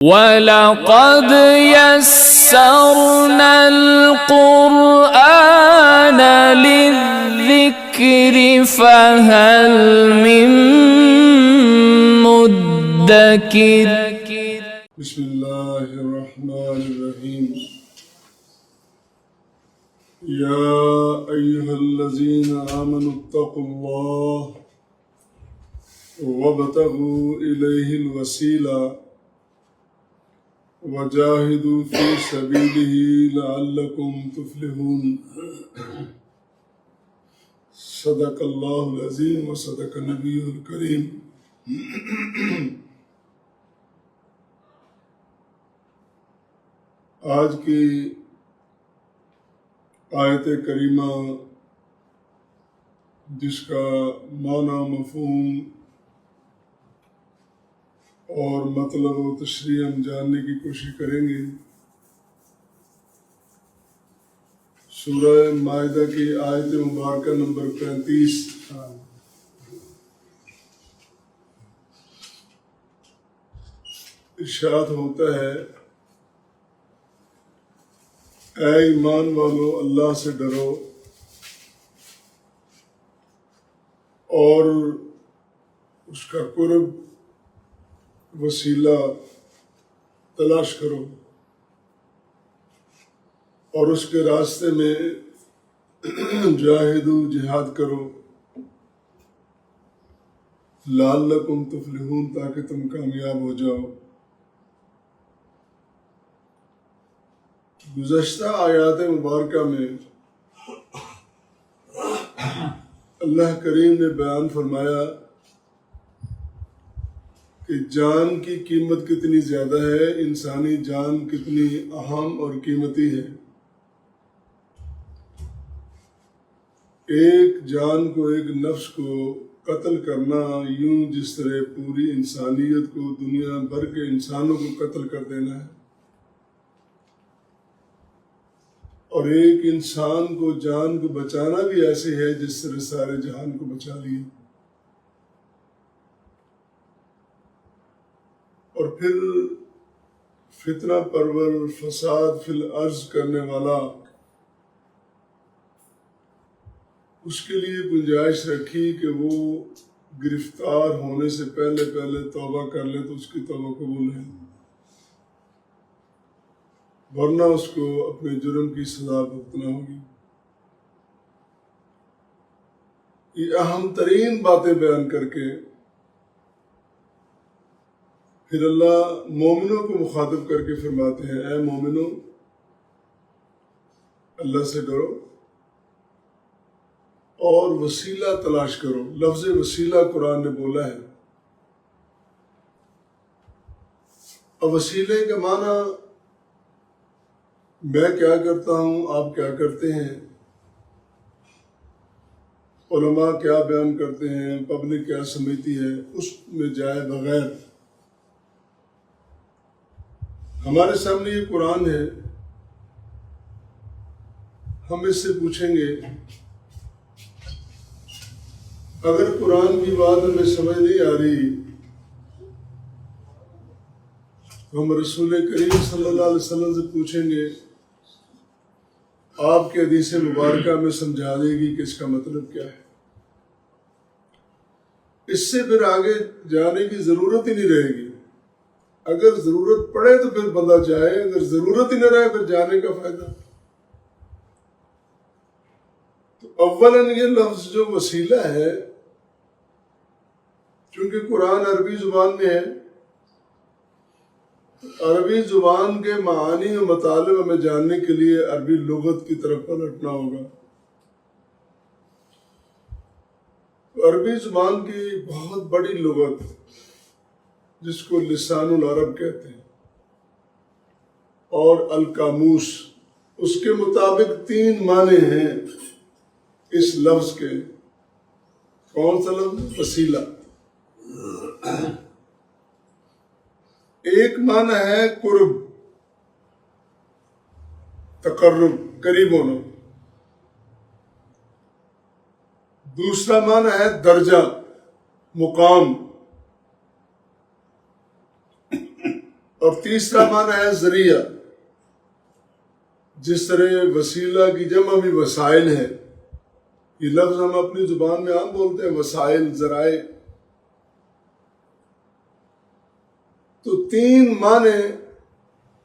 وَلَقَدْ يَسَّرْنَا الْقُرْآنَ لِلذِّكْرِ فَهَلْ مِن مُّدَّكِرٍ بسم اللہ الرحمن الرحیم یا ایہا الذین آمنوا اتقوا اللہ وابتغوا الیہ الوسیلہ وجاہدوا فی سبیلہ لعلکم تفلحون۔ صدق اللہ العظیم وصدق نبی الکریم۔ آج کی آیت کریمہ جس کا معنی، مفہوم اور مطلب و تشریح ہم جاننے کی کوشش کریں گے، سورہ مائدہ کی آیت مبارکہ نمبر 35۔ ارشاد ہوتا ہے، اے ایمان والو، اللہ سے ڈرو اور اس کا قرب وسیلہ تلاش کرو اور اس کے راستے میں جاہدو، جہاد کرو، لعلکم تفلحون، تاکہ تم کامیاب ہو جاؤ۔ گزشتہ آیات مبارکہ میں اللہ کریم نے بیان فرمایا کہ جان کی قیمت کتنی زیادہ ہے، انسانی جان کتنی اہم اور قیمتی ہے۔ ایک جان کو، ایک نفس کو قتل کرنا یوں جس طرح پوری انسانیت کو، دنیا بھر کے انسانوں کو قتل کر دینا ہے، اور ایک انسان کو، جان کو بچانا بھی ایسے ہے جس طرح سارے جہان کو بچا لیا۔ اور پھر فتنہ پرور، فساد فی الارض کرنے والا، اس کے لیے گنجائش رکھی کہ وہ گرفتار ہونے سے پہلے توبہ کر لے تو اس کی توبہ قبول ہے، ورنہ اس کو اپنے جرم کی سزا بھگتنا ہوگی۔ یہ اہم ترین باتیں بیان کر کے پھر اللہ مومنوں کو مخاطب کر کے فرماتے ہیں، اے مومنوں، اللہ سے ڈرو اور وسیلہ تلاش کرو۔ لفظ وسیلہ قرآن نے بولا ہے، اور وسیلے کا معنی میں کیا کرتا ہوں، آپ کیا کرتے ہیں، علماء کیا بیان کرتے ہیں، پبلک کیا سمجھتی ہے، اس میں جائے بغیر ہمارے سامنے یہ قرآن ہے۔ ہم اس سے پوچھیں گے، اگر قرآن کی بات ہمیں سمجھ نہیں آ رہی تو ہم رسول کریم صلی اللہ علیہ وسلم سے پوچھیں گے، آپ کے حدیث مبارکہ میں سمجھا دے گی کہ اس کا مطلب کیا ہے۔ اس سے پھر آگے جانے کی ضرورت ہی نہیں رہے گی۔ اگر ضرورت پڑے تو پھر بندہ جائے، اگر ضرورت ہی نہ رہے پھر جانے کا فائدہ۔ تو اولاً یہ لفظ جو وسیلہ ہے، چونکہ قرآن عربی زبان میں ہے، عربی زبان کے معانی و مطالب ہمیں جاننے کے لیے عربی لغت کی طرف پلٹنا ہوگا۔ عربی زبان کی بہت بڑی لغت جس کو لسان العرب کہتے ہیں، اور القاموس، اس کے مطابق 3 معنی ہیں اس لفظ کے۔ کون سا لفظ؟ وسیلہ۔ ایک معنی ہے قرب، تقرب، قریب ہونا۔ دوسرا معنی ہے درجہ، مقام۔ اور تیسرا معنی ہے ذریعہ. جس طرح وسیلہ کی جمع بھی وسائل ہے. یہ لفظ ہم اپنی زبان میں عام بولتے ہیں وسائل، ذرائع. تو 3 معنی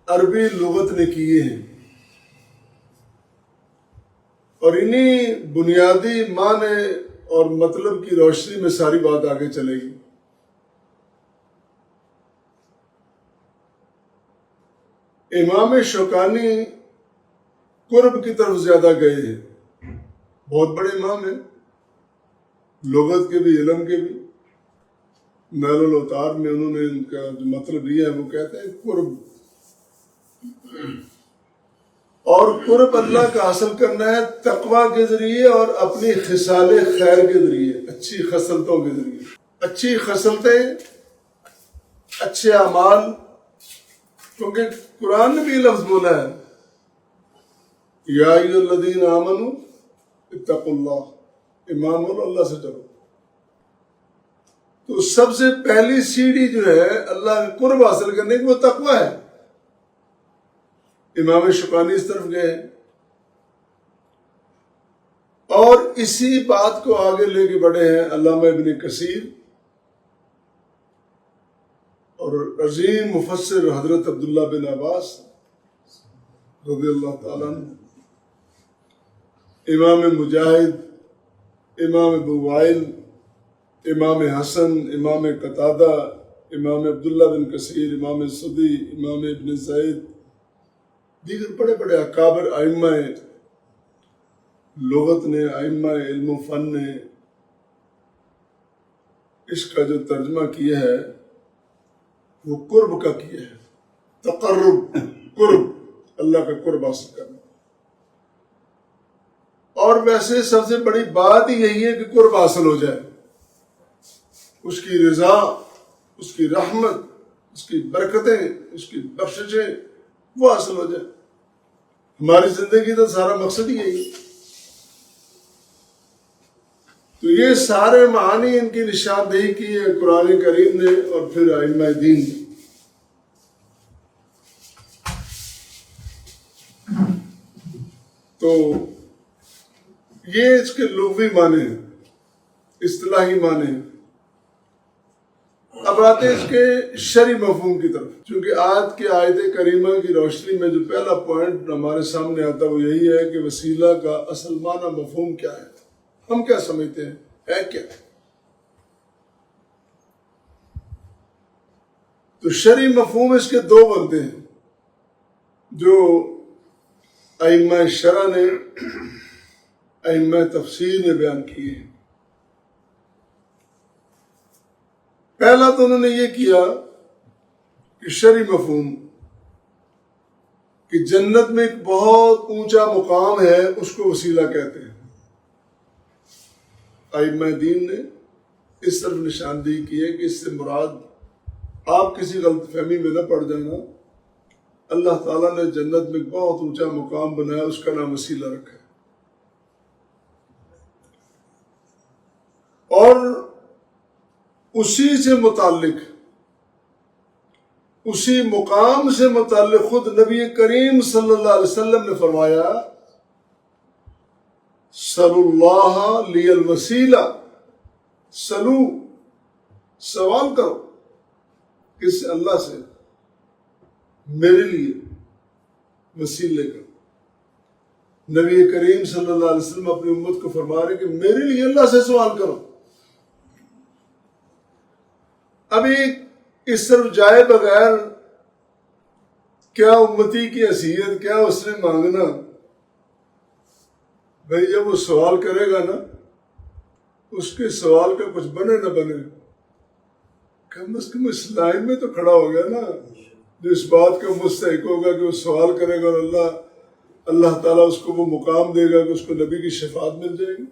عربی لغت نے کیے ہیں، اور انہی بنیادی معنی اور مطلب کی روشنی میں ساری بات آگے چلے گی. امام شوکانی قرب کی طرف زیادہ گئے ہیں. بہت بڑے امام ہیں، لغت کے بھی علم کے بھی. نیل الاوتار میں انہوں نے ان کا جو مطلب لیا ہے وہ کہتے ہیں قرب. اور قرب اللہ کا حاصل کرنا ہے تقوی کے ذریعے اور اپنی خصال خیر کے ذریعے، اچھی خصلتوں کے ذریعے. اچھی خصلتیں، اچھے اعمال، کیونکہ قرآن نے بھی یہ لفظ بولا ہے یا ایھا الذین آمنوا اتقوا اللہ، ایمان والو اللہ سے ڈرو. تو سب سے پہلی سیڑھی جو ہے اللہ کا قرب حاصل کرنے کی وہ تقوی ہے. امام شوکانی اس طرف گئے اور اسی بات کو آگے لے کے بڑھے ہیں علامہ ابن کثیر اور عظیم مفسر حضرت عبداللہ بن عباس رضی اللہ تعالیٰ عنہ، امام مجاہد، امام ابو وائل، امام حسن، امام قتادہ، امام عبداللہ بن کثیر، امام سدی، امام ابن زید، دیگر بڑے بڑے اکابر ائمہ لغت نے، ائمہ علم و فن نے اس کا جو ترجمہ کیا ہے وہ قرب کا کیا ہے. تقرب، قرب، اللہ کا قرب حاصل کرنا. اور ویسے سب سے بڑی بات ہی یہی ہے کہ قرب حاصل ہو جائے، اس کی رضا، اس کی رحمت، اس کی برکتیں، اس کی بخششیں وہ حاصل ہو جائے. ہماری زندگی کا سارا مقصد ہی یہی. تو یہ سارے معانی ان کی نشاندہی کی ہے قرآن کریم نے اور پھر ائمہ دین نے. تو یہ اس کے لغوی معنی ہیں، اصطلاحی معنی ہیں. اب آتے ہیں اس کے شرعی مفہوم کی طرف. چونکہ آج کی آیت کریمہ کی روشنی میں جو پہلا پوائنٹ ہمارے سامنے آتا وہ یہی ہے کہ وسیلہ کا اصل معنی مفہوم کیا ہے، ہم کیا سمجھتے ہیں، ہے کیا. تو شرعی مفہوم اس کے 2 بنتے ہیں جو ائمہ شرع نے، ائمہ تفسیر نے بیان کیے ہیں. پہلا تو انہوں نے یہ کیا کہ شرعی مفہوم کہ جنت میں ایک بہت اونچا مقام ہے، اس کو وسیلہ کہتے ہیں. ائمہ دین نے اس طرف نشاندہی کی ہے کہ اس سے مراد آپ کسی غلط فہمی میں نہ پڑ جانا. اللہ تعالیٰ نے جنت میں ایک بہت اونچا مقام بنایا، اس کا نام وسیلہ رکھا ہے. اور اسی سے متعلق، اسی مقام سے متعلق خود نبی کریم صلی اللہ علیہ وسلم نے فرمایا سلوا اللہ لی الوسیلہ، سلو، سوال کرو، کس سے؟ اللہ سے، میرے لیے وسیلے کا. نبی کریم صلی اللہ علیہ وسلم اپنی امت کو فرما رہے کہ میرے لیے اللہ سے سوال کرو. ابھی اس طرف جائے بغیر کیا امتی کی حیثیت، کیا اس نے مانگنا؟ بھئی جب وہ سوال کرے گا نا، اس کے سوال کا کچھ بنے نہ بنے، کم از کم اس لائن میں تو کھڑا ہو گیا نا جو اس بات کا مستحق ہوگا کہ وہ سوال کرے گا اور اللہ تعالیٰ اس کو وہ مقام دے گا کہ اس کو نبی کی شفاعت مل جائے گی.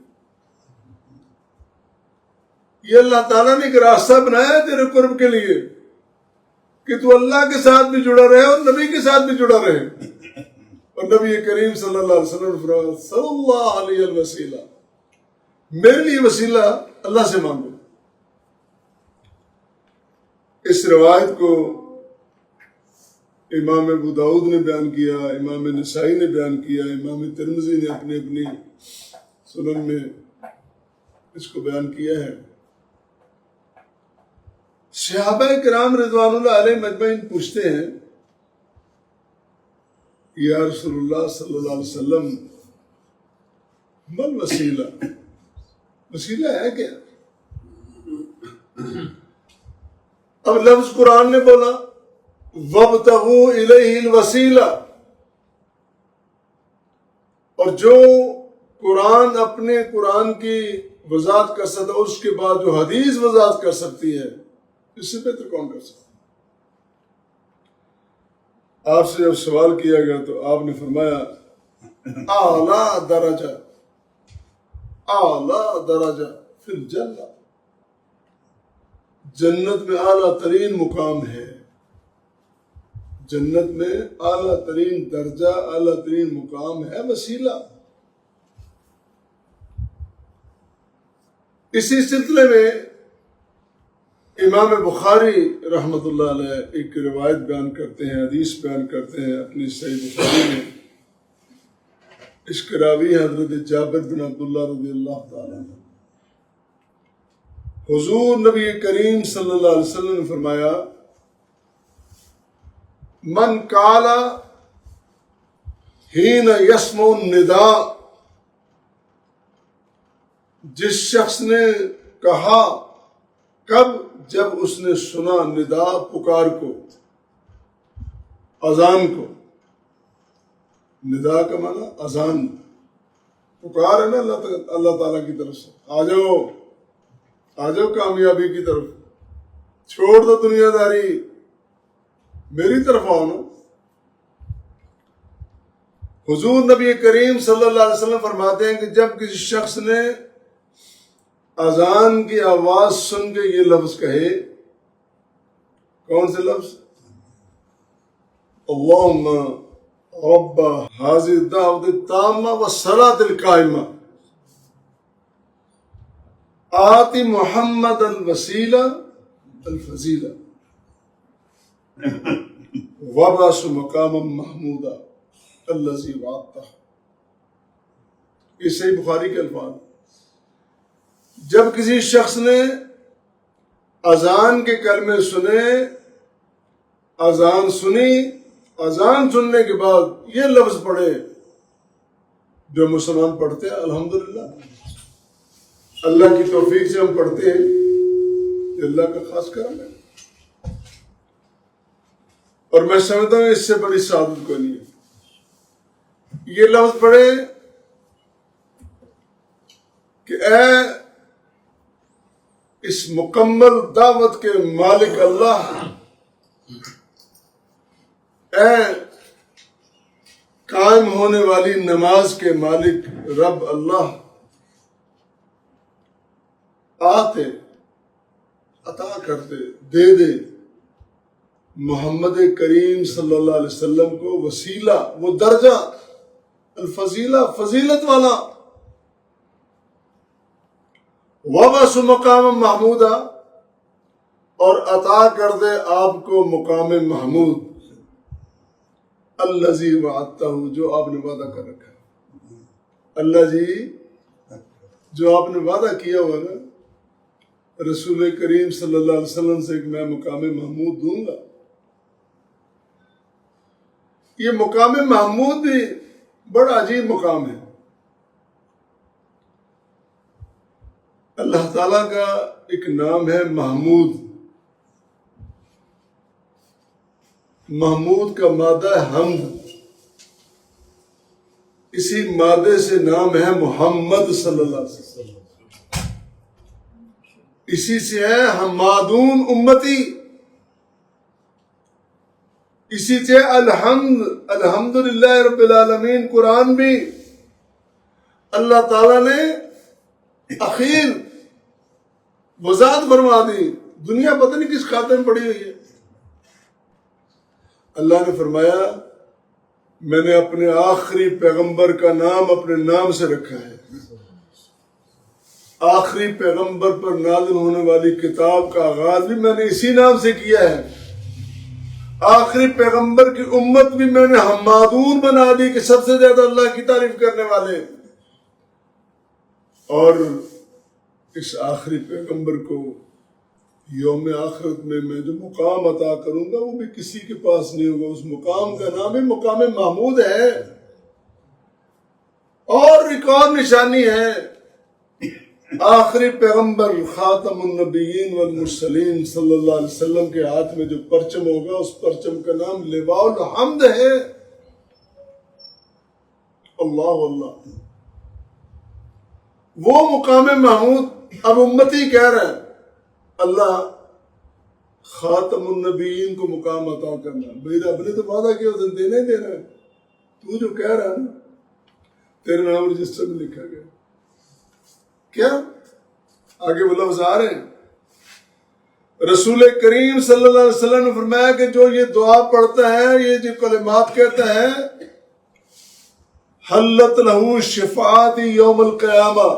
یہ اللہ تعالیٰ نے ایک راستہ بنایا ہے تیرے قرب کے لیے کہ تو اللہ کے ساتھ بھی جڑا رہے اور نبی کے ساتھ بھی جڑا رہے. اور نبی کریم صلی اللہ علیہ وسلم فرمایا صلی اللہ علیہ الوسیلہ، میرے لیے وسیلہ اللہ سے مانگو. اس روایت کو امام ابو داؤد نے بیان کیا، امام نسائی نے بیان کیا، امام ترمذی نے اپنی اپنی سنن میں اس کو بیان کیا ہے۔ صحابہ کرام رضوان اللہ علیہ مجمعین پوچھتے ہیں یا رسول اللہ صلی اللہ علیہ وسلم مل وسیلہ، وسیلہ ہے کیا؟ اب لفظ قرآن نے بولا وَابْتَغُوا إِلَيْهِ الْوَسِيلَةَ، اور جو قرآن کی وضاحت کر سکتا ہے، اس کے بعد جو حدیث وضاحت کر سکتی ہے، اس سے بہتر کون کر سکتا ہے؟ آپ سے جب سوال کیا گیا تو آپ نے فرمایا اعلیٰ درجہ فی الجنہ، جنت میں اعلیٰ ترین مقام ہے، جنت میں اعلیٰ ترین درجہ، اعلیٰ ترین مقام ہے وسیلہ۔ اسی سلسلے میں امام بخاری رحمۃ اللہ علیہ ایک روایت بیان کرتے ہیں، حدیث بیان کرتے ہیں اپنی صحیح بخاری میں۔ اس کے راوی حضرت جابر بن عبداللہ رضی اللہ تعالیٰ عنہ۔ حضور نبی کریم صلی اللہ علیہ وسلم نے فرمایا من قال حین یسمع النداء، جس شخص نے کہا کب؟ جب اس نے سنا ندا، پکار کو، اذان کو۔ ندا کا معنی اذان، پکار ہے نا اللہ تعالیٰ کی طرف سے، آ جاؤ کامیابی کی طرف، چھوڑ دو دنیا داری، میری طرف آؤ نا۔ حضور نبی کریم صلی اللہ علیہ وسلم فرماتے ہیں کہ جب کسی شخص نے اذان کی آواز سن کے یہ لفظ کہے، کون سے لفظ؟ اللہم رب هذه الدعوة التامة والصلاة القائمة آت محمد الوسیلہ الفضیلہ وابعث مقاما محمودا الذی وعدتہ۔ یہ صحیح بخاری کے الفاظ۔ جب کسی شخص نے اذان کے کلمے سنے، اذان سنی، اذان سننے کے بعد یہ لفظ پڑھے جو مسلمان پڑھتے ہیں، الحمدللہ اللہ کی توفیق سے ہم پڑھتے ہیں، یہ اللہ کا خاص کرم ہے، اور میں سمجھتا ہوں اس سے بڑی سعادت کوئی نہیں ہے۔ یہ لفظ پڑھے کہ اے اس مکمل دعوت کے مالک اللہ، اے قائم ہونے والی نماز کے مالک رب اللہ، آتے عطا کرتے، دے دے محمد کریم صلی اللہ علیہ وسلم کو وسیلہ، وہ درجہ، الفضیلہ، فضیلت والا، وابعث مقام محمودہ، اور عطا کر دے آپ کو مقام محمود، الذی وعدتہ، جو آپ نے وعدہ کر رکھا ہے۔ اللہ جی جو آپ نے وعدہ کیا ہوا نا رسول کریم صلی اللہ علیہ وسلم سے کہ میں مقام محمود دوں گا، یہ مقام محمود بھی بڑا عجیب مقام ہے۔ اللہ تعالیٰ کا ایک نام ہے محمود، محمود کا مادہ ہے حمد، اسی مادے سے نام ہے محمد صلی اللہ علیہ وسلم، اسی سے ہے حمادون امتی، اسی سے الحمدللہ رب العالمین۔ قرآن بھی اللہ تعالیٰ نے اخیر وضاحت فرما دی، دنیا پتہ نہیں کس خاطر میں پڑی ہوئی ہے۔ اللہ نے فرمایا میں نے اپنے آخری پیغمبر کا نام اپنے نام سے رکھا ہے، آخری پیغمبر پر نازل ہونے والی کتاب کا آغاز بھی میں نے اسی نام سے کیا ہے، آخری پیغمبر کی امت بھی میں نے حمادون بنا دی کہ سب سے زیادہ اللہ کی تعریف کرنے والے، اور اس آخری پیغمبر کو یوم آخرت میں جو مقام عطا کروں گا وہ بھی کسی کے پاس نہیں ہوگا. اس مقام کا نام ہے مقام محمود ہے. اور ایک اور نشانی ہے، آخری پیغمبر خاتم النبیین والمرسلین صلی اللہ علیہ وسلم کے ہاتھ میں جو پرچم ہوگا اس پرچم کا نام لواء الحمد ہے. اللہ اللہ، وہ مقام محمود. اب امتی کہہ رہا ہے اللہ خاتم النبیین کو مقام عطا کرنا. بھائی رب نے تو وعدہ کیا اس دن دینا ہی دینا ہے. تو جو کہہ رہا ہے نا تیرے نام رجسٹر میں لکھا گیا. کیا آگے وہ لفظ آ رہے ہیں. رسول کریم صلی اللہ علیہ وسلم نے فرمایا کہ جو یہ دعا پڑھتا ہے، یہ جو کلمات کہتا ہے، حلت لہو شفاعت یوم القیامہ،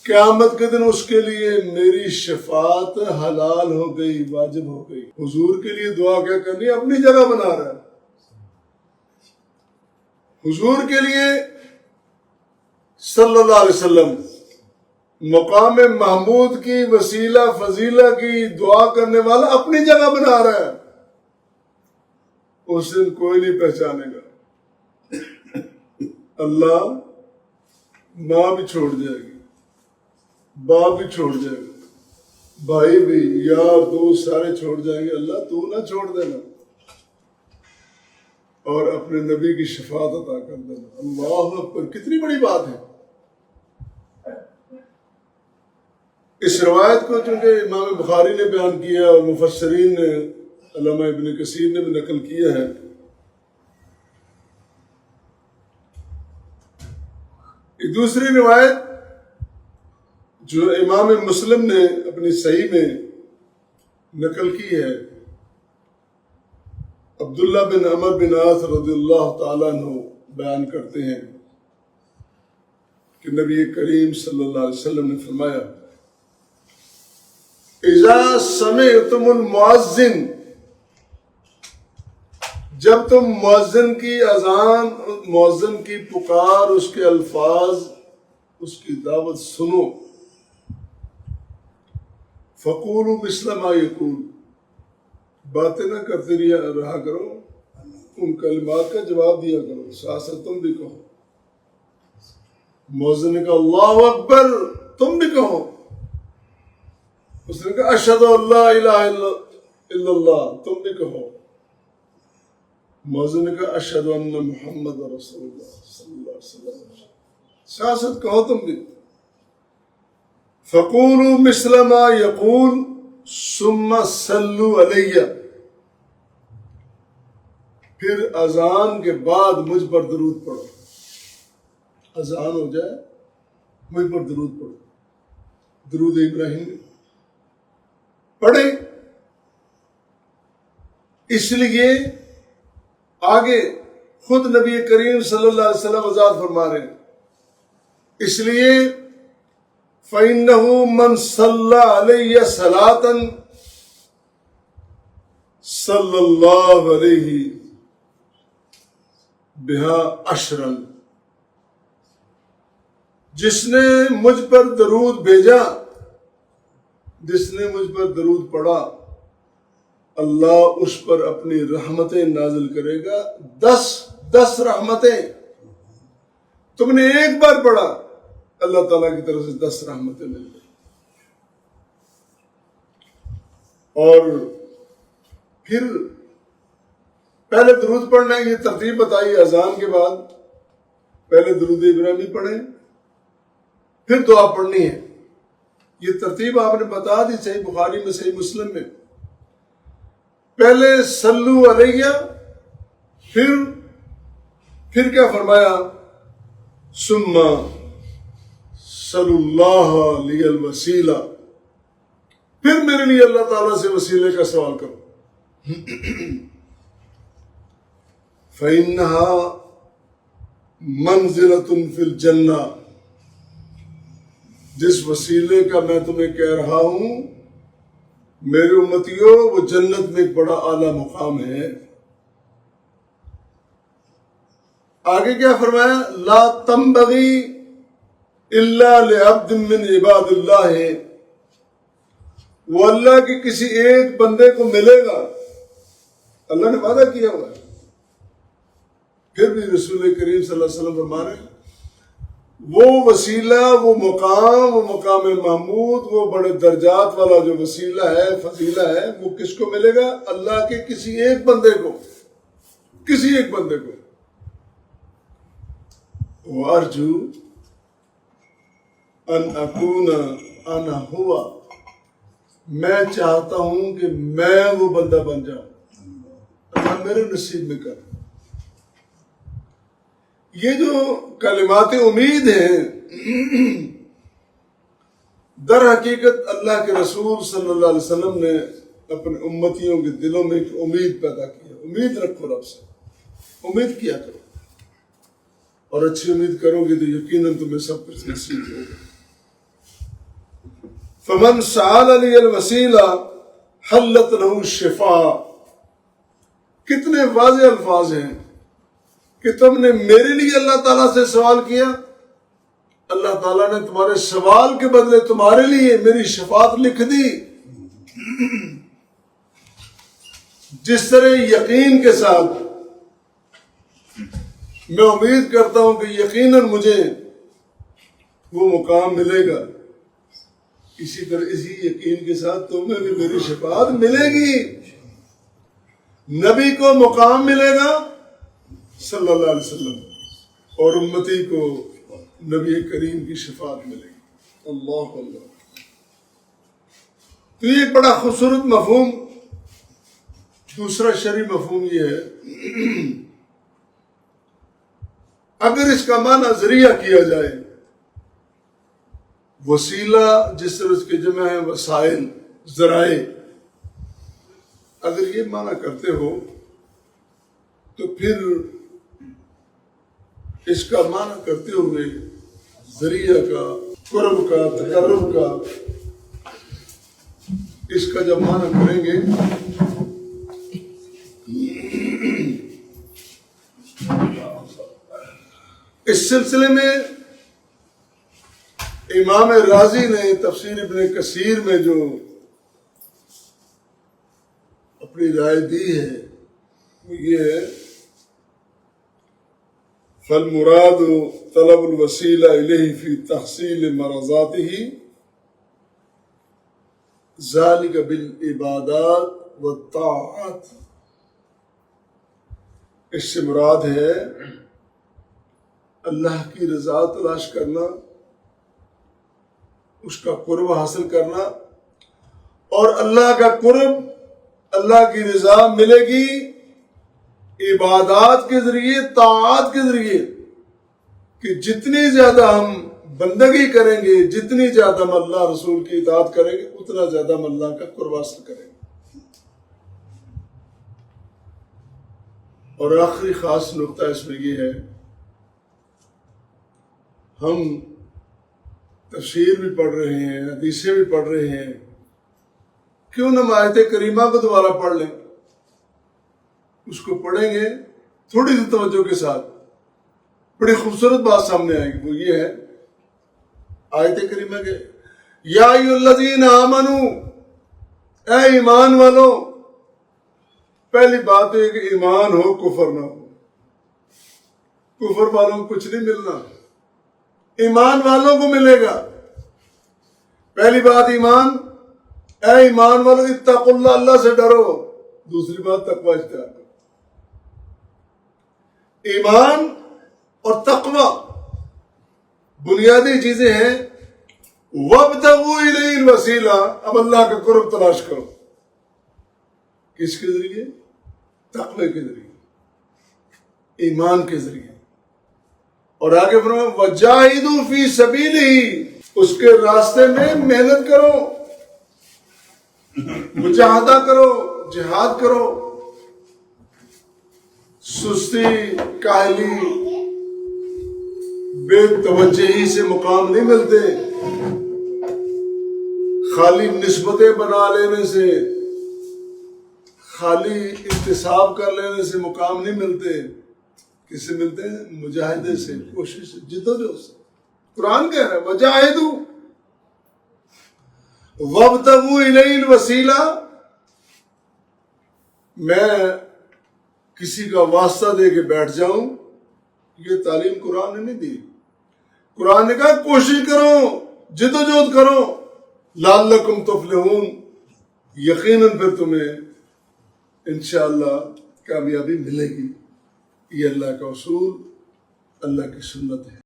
قیامت کے دن اس کے لیے میری شفاعت حلال ہو گئی، واجب ہو گئی. حضور کے لیے دعا کیا کرنی ہے؟ اپنی جگہ بنا رہا ہے. حضور کے لیے صلی اللہ علیہ وسلم مقام محمود کی وسیلہ فضیلہ کی دعا کرنے والا اپنی جگہ بنا رہا ہے. اس دن کوئی نہیں پہچانے گا. اللہ ماں بھی چھوڑ جائے گی، باپ بھی چھوڑ جائے گا، بھائی بھی، یار دوست سارے چھوڑ جائیں گے. اللہ تو نہ چھوڑ دینا اور اپنے نبی کی شفاعت عطا کر دینا. اللہ اکبر، کتنی بڑی بات ہے. اس روایت کو چونکہ امام بخاری نے بیان کیا اور مفسرین نے، علامہ ابن کثیر نے بھی نقل کیا ہے. ایک دوسری روایت جو امام مسلم نے اپنی صحیح میں نقل کی ہے، عبداللہ بن عمر بن عاص رضی اللہ تعالیٰ عنہ بیان کرتے ہیں کہ نبی کریم صلی اللہ علیہ وسلم نے فرمایا، اذا سمعتم المؤذن، جب تم مؤذن کی اذان، مؤذن کی پکار، اس کے الفاظ، اس کی دعوت سنو، فقولوا مثل ما یقول، باتیں نہ کرتے رہا کرو، ان کلمات کا جواب دیا کرو، ساتھ ساتھ تم بھی کہو. مؤذن نے کہا اللہ اکبر، تم بھی کہو. اس نے کہا اشہد ان لا الہ الا اللہ، تم بھی کہو. مؤذن نے کہا اشہد ان محمد رسول اللہ صلی اللہ علیہ وسلم، ساتھ ساتھ کہو تم بھی. فقولوا مثل ما یقول ثم صلوا علی، پھر اذان کے بعد مجھ پر درود پڑھو. اذان ہو جائے مجھ پر درود پڑھو. درود ابراہیم پڑھے. اس لیے آگے خود نبی کریم صلی اللہ علیہ وسلم وضاحت فرما رہے ہیں، اس لیے فَإِنَّهُ مَنْ صَلَّى عَلَيَّ صَلَاةً صَلَّى اللَّهُ عَلَيْهِ بِهَا عَشْرًا، جس نے مجھ پر درود بھیجا، جس نے مجھ پر درود پڑھا، اللہ اس پر اپنی رحمتیں نازل کرے گا. 10 رحمتیں. تم نے ایک بار پڑھا، اللہ تعالیٰ کی طرف سے 10 رحمتیں مل گئی. اور پھر پہلے درود پڑھنا ہے، یہ ترتیب بتائی اذان کے بعد. پہلے درود ابراہیمی پڑھیں، پھر دعا پڑھنی ہے. یہ ترتیب آپ نے بتا دی صحیح بخاری میں، صحیح مسلم میں. پہلے صلو علیہ، پھر کیا فرمایا، ثم صلو اللہ لی الوسیلہ، پھر میرے لیے اللہ تعالیٰ سے وسیلے کا سوال کرو. فَإِنَّهَا مَنزِلَةٌ فِي الْجَنَّةِ، جس وسیلے کا میں تمہیں کہہ رہا ہوں میرے امتیوں وہ جنت میں ایک بڑا اعلیٰ مقام ہے. آگے کیا فرمایا؟ لا تنبغی الا لعبد من عباد اللہ. وہ اللہ کے کسی ایک بندے کو ملے گا. اللہ نے وعدہ کیا ہوا ہے. پھر بھی رسول کریم صلی اللہ علیہ وسلم فرما رہے ہیں وہ وسیلہ، وہ مقام محمود، وہ بڑے درجات والا جو وسیلہ ہے، فضیلہ ہے، وہ کس کو ملے گا؟ اللہ کے کسی ایک بندے کو، کسی ایک بندے کو. وارجو ان اکون انا ہوا، میں چاہتا ہوں کہ میں وہ بندہ بن جاؤں. اللہ میرے نصیب میں کر. یہ جو کلمات امید ہیں، در حقیقت اللہ کے رسول صلی اللہ علیہ وسلم نے اپنے امتیوں کے دلوں میں ایک امید پیدا کی. امید رکھو رب سے، امید کیا کرو، اور اچھی امید کرو گے تو یقیناً تمہیں سب کچھ نصیب ہوگا. فمن سأل لی الوسیلہ حلت لہ الشفاء. کتنے واضح الفاظ ہیں کہ تم نے میرے لیے اللہ تعالیٰ سے سوال کیا، اللہ تعالیٰ نے تمہارے سوال کے بدلے تمہارے لیے میری شفاعت لکھ دی. جس طرح یقین کے ساتھ میں امید کرتا ہوں کہ یقیناً مجھے وہ مقام ملے گا، اسی طرح اسی یقین کے ساتھ تمہیں بھی میری شفاعت ملے گی. نبی کو مقام ملے گا صلی اللہ علیہ وسلم، اور امتی کو نبی کریم کی شفاعت ملے گی. اللہ اللہ. تو یہ ایک بڑا خوبصورت مفہوم. دوسرا شرعی مفہوم یہ ہے، اگر اس کا معنی ذریعہ کیا جائے، وسیلہ جس طرح اس کے جمع ہے وسائل، ذرائع، اگر یہ معنی کرتے ہو تو پھر اس کا معنی کرتے ہوئے ذریعہ کا، قرب کا، تقرب کا، اس کا جب معنی کریں گے اس سلسلے میں امام رازی نے تفسیر ابن کثیر میں جو اپنی رائے دی ہے وہ یہ ہے، فالمراد طلب الوسیلہ الیہ فی تحصیل مرضاتہ ذالک بالعبادات والطاعات. اس سے مراد ہے اللہ کی رضا تلاش کرنا، اس کا قرب حاصل کرنا، اور اللہ کا قرب، اللہ کی رضا ملے گی عبادات کے ذریعے، طاعات کے ذریعے، کہ جتنی زیادہ ہم بندگی کریں گے، جتنی زیادہ ہم اللہ رسول کی اطاعت کریں گے، اتنا زیادہ ہم اللہ کا قرب حاصل کریں گے. اور آخری خاص نقطہ اس میں یہ ہے، ہم تفسیر بھی پڑھ رہے ہیں، حدیثیں بھی پڑھ رہے ہیں، کیوں نہ آیت کریمہ کو دوبارہ پڑھ لیں؟ اس کو پڑھیں گے تھوڑی سی توجہ کے ساتھ، بڑی خوبصورت بات سامنے آئے گی. وہ یہ ہے آیت کریمہ کے، یا ایھا الذین آمنوا، اے ایمان والو. پہلی بات یہ کہ ایمان ہو، کفر نہ ہو. کفر والوں کو کچھ نہیں ملنا، ایمان والوں کو ملے گا. پہلی بات ایمان، اے ایمان والو اتقوا اللہ، اللہ سے ڈرو. دوسری بات تقوی اختیار کرو. ایمان اور تقوی بنیادی چیزیں ہیں. وابتغوا الیہ الوسیلہ، اب اللہ کا قرب تلاش کرو. کس کے ذریعے؟ تقوی کے ذریعے، ایمان کے ذریعے. اور آگے فرمایا وجاہدوا فی سبیلہ، اس کے راستے میں محنت کرو، مجاہدہ کرو، جہاد کرو. سستی، کاہلی، بے توجہی سے مقام نہیں ملتے. خالی نسبتیں بنا لینے سے، خالی انتصاب کر لینے سے مقام نہیں ملتے. کس سے ملتے ہیں؟ مجاہدے سے، کوشش سے، جدوجہد سے. قرآن کہہ رہا ہے وجاہدوا وابتغوا الیہ الوسیلہ. میں کسی کا واسطہ دے کے بیٹھ جاؤں، یہ تعلیم قرآن نے نہیں دی. قرآن نے کہا کوشش کرو، جدوجہد کرو، لعلکم تفلحون، یقیناً پھر تمہیں انشاءاللہ کامیابی ملے گی. یہ اللہ کا اصول، اللہ کی سنت ہے.